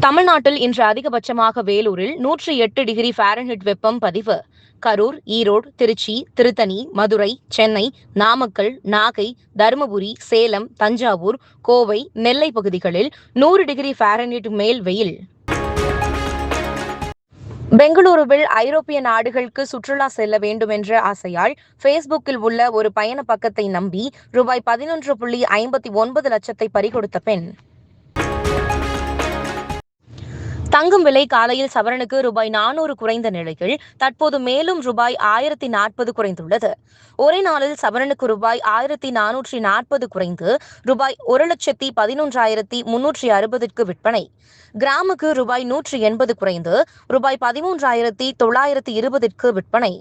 தமிழ்நாட்டில் இன்று அதிகபட்சமாக வேலூரில் 108 டிகிரி ஃபாரன்ஹீட் வெப்பம் பதிவு. கரூர், ஈரோடு, திருச்சி, திருத்தணி, மதுரை, சென்னை, நாமக்கல், நாகை, தருமபுரி, சேலம், தஞ்சாவூர், கோவை, நெல்லை பகுதிகளில் 100 டிகிரி ஃபாரன்ஹீட் மேல் வெயில். பெங்களூருவில் ஐரோப்பிய நாடுகளுக்கு சுற்றுலா செல்ல வேண்டும் என்ற ஆசையால் ஃபேஸ்புக்கில் உள்ள ஒரு பயண பக்கத்தை நம்பி ரூபாய் 11.59 லட்சத்தை பறிகொடுத்த பெண். தங்கும் விலை காலையில் சவரனுக்கு ரூபாய் 400 குறைந்த நிலையில் தற்போது மேலும் ரூபாய் 1040 குறைந்துள்ளது. ஒரே நாளில் சவரனுக்கு ரூபாய் 1440 குறைந்து ரூபாய் 1,11,360க்கு விற்பனை. கிராமுக்கு ரூபாய் 180 குறைந்து ரூபாய் 13,920க்கு விற்பனை.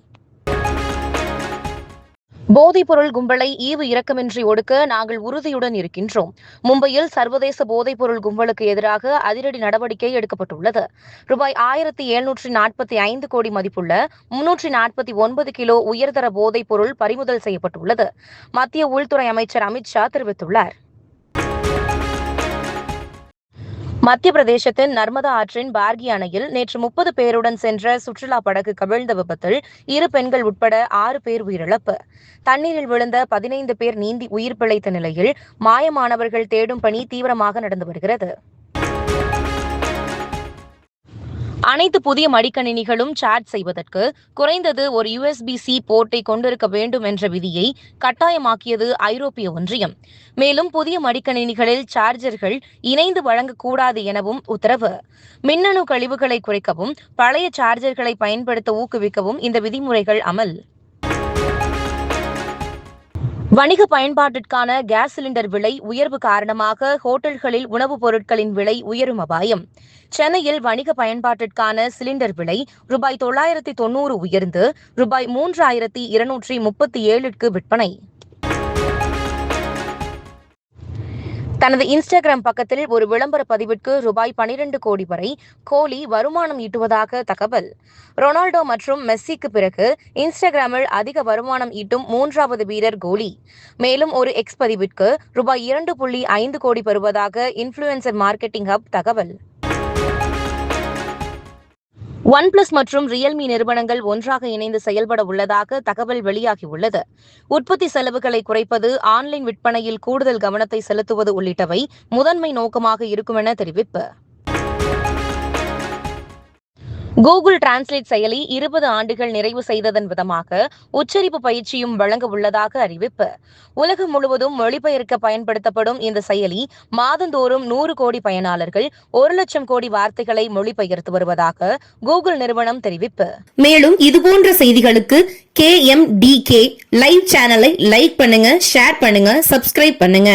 போதைப்பொருள் கும்பலை ஈவு இரக்கமின்றி ஒடுக்க நாங்கள் உறுதியுடன் இருக்கின்றோம். மும்பையில் சர்வதேச போதைப்பொருள் கும்பலுக்கு எதிராக அதிரடி நடவடிக்கை எடுக்கப்பட்டுள்ளது. ரூபாய் 1,745 கோடி மதிப்புள்ள 349 கிலோ உயர்தர போதைப் பொருள் பறிமுதல் செய்யப்பட்டுள்ளது. மத்திய உள்துறை அமைச்சர் அமித்ஷா தெரிவித்துள்ளார். மத்திய பிரதேசத்தின் நர்மதா ஆற்றின் பார்கி அணையில் நேற்று 30 பேருடன் சென்ற சுற்றுலா படகு கவிழ்ந்த விபத்தில் 2 பெண்கள் உட்பட 6 பேர் உயிரிழப்பு. தண்ணீரில் விழுந்த 15 பேர் நீந்தி உயிர் பிழைத்த நிலையில் மாயமானவர்கள் தேடும் பணி தீவிரமாக நடந்து வருகிறது. அனைத்து புதிய மடிக்கணினிகளும் சார்ஜ் செய்வதற்கு குறைந்தது ஒரு USB-C போர்ட்டை கொண்டிருக்க வேண்டும் என்ற விதியை கட்டாயமாக்கியது ஐரோப்பிய ஒன்றியம். மேலும் புதிய மடிக்கணினிகளில் சார்ஜர்கள் இணைந்து வழங்கக்கூடாது எனவும் உத்தரவு. மின்னணு கழிவுகளை குறைக்கவும் பழைய சார்ஜர்களை பயன்படுத்த ஊக்குவிக்கவும் இந்த விதிமுறைகள் அமல். வணிக பயன்பாட்டிற்கான கேஸ் சிலிண்டர் விலை உயர்வு காரணமாக ஹோட்டல்களில் உணவுப் பொருட்களின் விலை உயரும் அபாயம். சென்னையில் வணிக பயன்பாட்டிற்கான சிலிண்டர் விலை ரூபாய் 990 உயர்ந்து ரூபாய் 3,237க்கு விற்பனை. தனது இன்ஸ்டாகிராம் பக்கத்தில் ஒரு விளம்பர பதிவிற்கு ரூபாய் 12 கோடி வரை கோலி வருமானம் ஈட்டுவதாக தகவல். ரொனால்டோ மற்றும் மெஸ்ஸிக்கு பிறகு இன்ஸ்டாகிராமில் அதிக வருமானம் ஈட்டும் 3வது வீரர் கோலி. மேலும் ஒரு எக்ஸ் பதிவிற்கு ரூபாய் 2.5 கோடி பெறுவதாக இன்ஃப்ளூயன்சர் மார்க்கெட்டிங் ஹப் தகவல். OnePlus மற்றும் Realme நிறுவனங்கள் ஒன்றாக இணைந்து செயல்பட உள்ளதாக தகவல் வெளியாகியுள்ளது. உற்பத்தி செலவுகளை குறைப்பது, ஆன்லைன் விற்பனையில் கூடுதல் கவனத்தை செலுத்துவது உள்ளிட்டவை முதன்மை நோக்கமாக இருக்கும் என தெரிவிப்பு. கூகுள் டிரான்ஸ்லேட் செயலி 20 ஆண்டுகள் நிறைவு செய்ததன் விதமாக உச்சரிப்பு பயிற்சியும் வழங்க உள்ளதாக அறிவிப்பு. உலகம் முழுவதும் மொழிபெயர்க்க பயன்படுத்தப்படும் இந்த செயலி மாதந்தோறும் 100 கோடி பயனாளர்கள் 1 லட்சம் கோடி வார்த்தைகளை மொழிபெயர்த்து வருவதாக கூகுள் நிறுவனம் தெரிவிப்பு. மேலும் இதுபோன்ற செய்திகளுக்கு KMDK லைவ் சேனலை லைக் பண்ணுங்க, ஷேர் பண்ணுங்க, சப்ஸ்கிரைப் பண்ணுங்க.